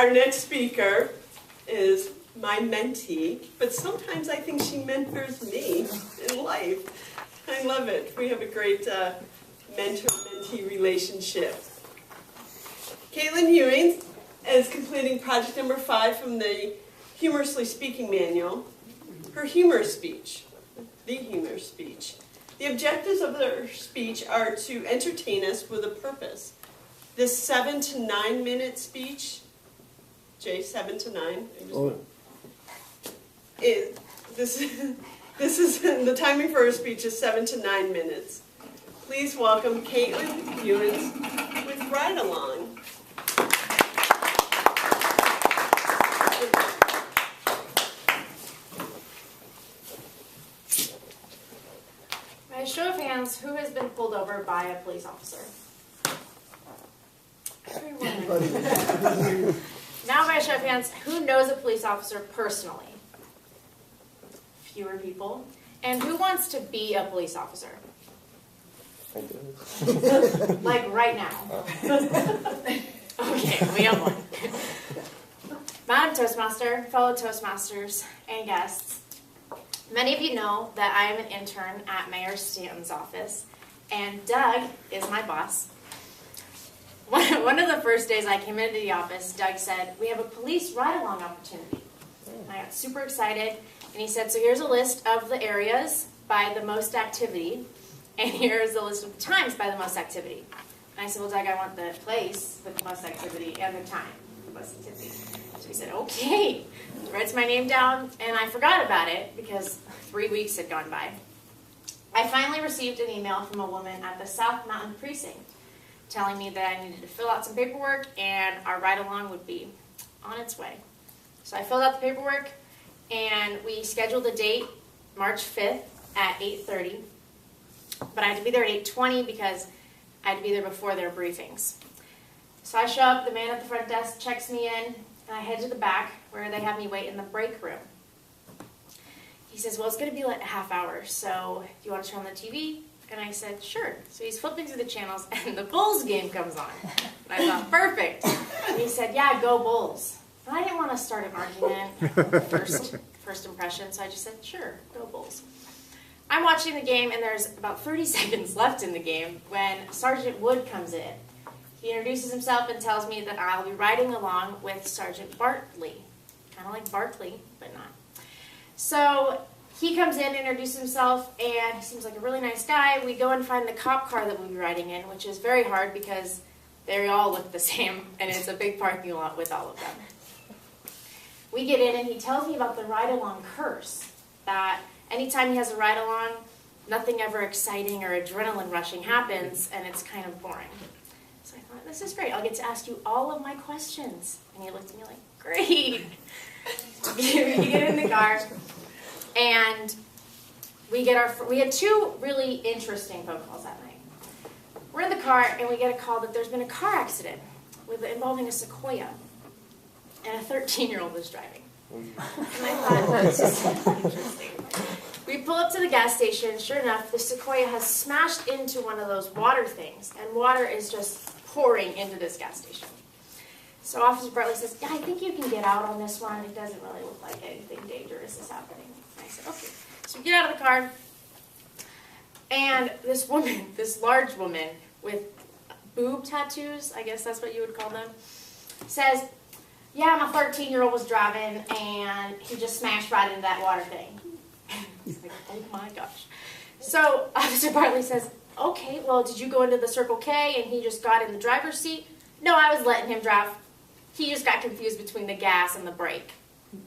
Our next speaker is my mentee, but sometimes I think she mentors me in life. I love it. We have a great mentor-mentee relationship. Katlyn Ewens is completing project number 5 from the Humorously Speaking Manual, her humorous speech, the humorous speech. The objectives of her speech are to entertain us with a purpose. This 7 to 9 minute speech, Jay, 7 to 9. This is the timing for her speech is 7 to 9 minutes. Please welcome Katlyn Ewens with Ride Along. By a show of hands, who has been pulled over by a police officer? Everyone. Now by a show of hands, who knows a police officer personally? Fewer people. And who wants to be a police officer? I do. Like right now. Okay, we have one. Madam Toastmaster, fellow Toastmasters, and guests, many of you know that I am an intern at Mayor Stanton's office, and Doug is my boss. One of the first days I came into the office, Doug said, "We have a police ride-along opportunity." And I got super excited, and he said, "So here's a list of the areas by the most activity, and here's the list of the times by the most activity." And I said, "Well, Doug, I want the place with the most activity and the time with the most activity." So he said, "Okay." He writes my name down, and I forgot about it because 3 weeks had gone by. I finally received an email from a woman at the South Mountain Precinct telling me that I needed to fill out some paperwork and our ride-along would be on its way. So I filled out the paperwork, and we scheduled a date, March 5th at 8:30. But I had to be there at 8:20 because I had to be there before their briefings. So I show up, the man at the front desk checks me in, and I head to the back where they have me wait in the break room. He says, "Well, it's going to be like a half hour, so do you want to turn on the TV?" And I said, "Sure." So he's flipping through the channels, and the Bulls game comes on. And I thought, perfect. And he said, "Yeah, go Bulls." But I didn't want to start an argument, first impression, so I just said, "Sure, go Bulls." I'm watching the game, and there's about 30 seconds left in the game when Sergeant Wood comes in. He introduces himself and tells me that I'll be riding along with Sergeant Bartley. Kind of like Barkley, but not. So he comes in, introduces himself, and he seems like a really nice guy. We go and find the cop car that we'll be riding in, which is very hard because they all look the same, and it's a big parking lot with all of them. We get in, and he tells me about the ride-along curse, that anytime he has a ride-along, nothing ever exciting or adrenaline rushing happens, and it's kind of boring. So I thought, this is great. I'll get to ask you all of my questions. And he looked at me like, great. We get in the car, and we had 2 really interesting phone calls that night. We're in the car, and we get a call that there's been a car accident involving a Sequoia, and a 13-year-old was driving. And I thought, this is interesting. We pull up to the gas station. Sure enough, the Sequoia has smashed into one of those water things, and water is just pouring into this gas station. So Officer Bartley says, "Yeah, I think you can get out on this one. It doesn't really look like anything dangerous is happening." And I said, "Okay." So we get out of the car, and this woman, this large woman with boob tattoos, I guess that's what you would call them, says, "Yeah, my 13-year-old was driving, and he just smashed right into that water thing." It's like, oh my gosh. So Officer Bartley says, "Okay, well, did you go into the Circle K and he just got in the driver's seat?" "No, I was letting him drive. He just got confused between the gas and the brake."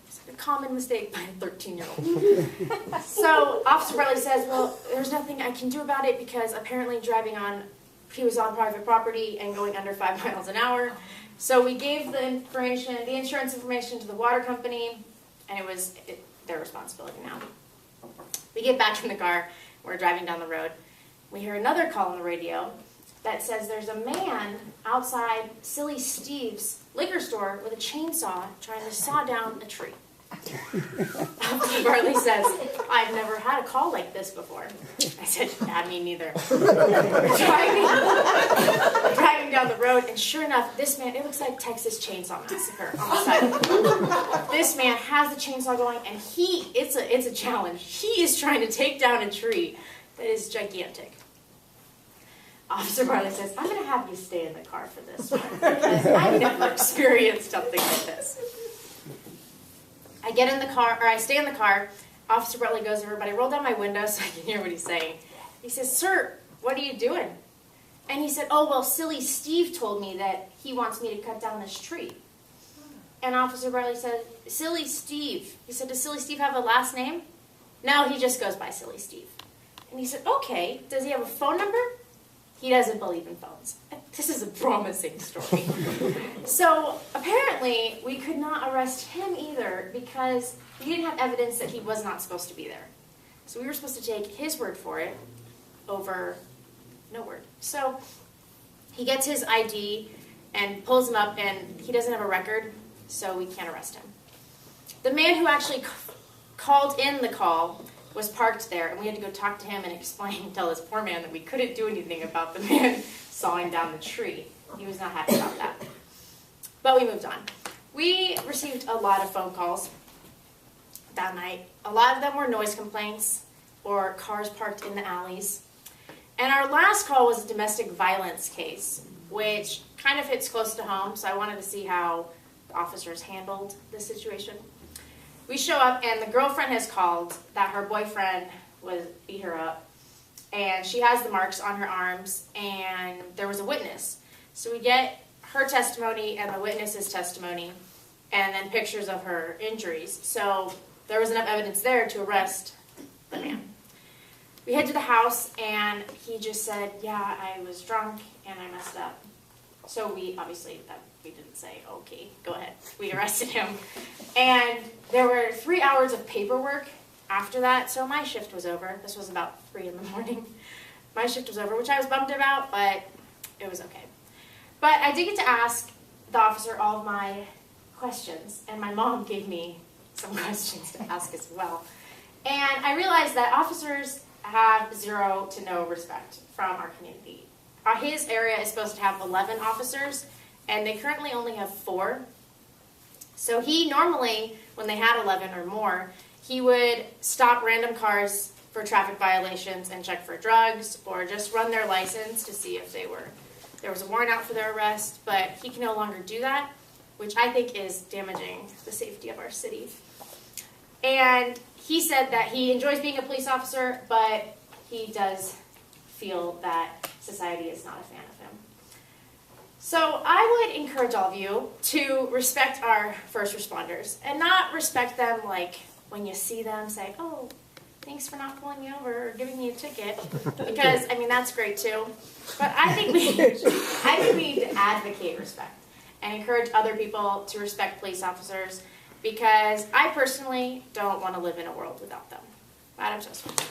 It's like a common mistake by a 13-year-old. So Officer Bartley says, "Well, there's nothing I can do about it because apparently he was on private property and going under 5 miles an hour. So we gave the insurance information to the water company, and it was their responsibility now." We get back in the car. We're driving down the road. We hear another call on the radio that says there's a man outside Silly Steve's liquor store with a chainsaw trying to saw down a tree. Officer Barley says, I've never had a call like this before. I said, yeah, me neither. We're driving down the road, and sure enough, this man, it looks like Texas Chainsaw Massacre on the side. This man has the chainsaw going, and it's a challenge. He is trying to take down a tree that is gigantic. Officer Barley says, I'm going to have you stay in the car for this one, because I've never experienced something like this. I get in the car, or I stay in the car. Officer Bartley goes over, but I roll down my window so I can hear what he's saying. He says, sir, what are you doing? And he said, oh, well, Silly Steve told me that he wants me to cut down this tree. And Officer Bartley said, Silly Steve. He said, does Silly Steve have a last name? No, he just goes by Silly Steve. And he said, okay, does he have a phone number? He doesn't believe in phones. This is a promising story. So apparently we could not arrest him either because we didn't have evidence that he was not supposed to be there. So we were supposed to take his word for it over no word. So he gets his ID and pulls him up, and he doesn't have a record, so we can't arrest him. The man who actually called in the call was parked there, and we had to go talk to him and explain, tell this poor man that we couldn't do anything about the man sawing down the tree. He was not happy about that. But we moved on. We received a lot of phone calls that night. A lot of them were noise complaints or cars parked in the alleys. And our last call was a domestic violence case, which kind of hits close to home, so I wanted to see how the officers handled this situation. We show up, and the girlfriend has called that her boyfriend beat her up, and she has the marks on her arms, and there was a witness. So we get her testimony and the witness's testimony, and then pictures of her injuries. So there was enough evidence there to arrest the man. We head to the house, and he just said, yeah, I was drunk, and I messed up. So we didn't say, okay, go ahead. We arrested him. And there were 3 hours of paperwork after that, so my shift was over. This was about 3 in the morning. My shift was over, which I was bummed about, but it was okay. But I did get to ask the officer all of my questions, and my mom gave me some questions to ask as well. And I realized that officers have zero to no respect from our community. His area is supposed to have 11 officers, and they currently only have 4. So he normally, when they had 11 or more, he would stop random cars for traffic violations and check for drugs, or just run their license to see if there was a warrant out for their arrest, but he can no longer do that, which I think is damaging the safety of our city. And he said that he enjoys being a police officer, but he does feel that society is not a fan of him. So I would encourage all of you to respect our first responders, and not respect them like when you see them say, oh, thanks for not pulling me over or giving me a ticket, because, I mean, that's great too. But I think we need to advocate respect and encourage other people to respect police officers, because I personally don't want to live in a world without them. Madam Toastmaster.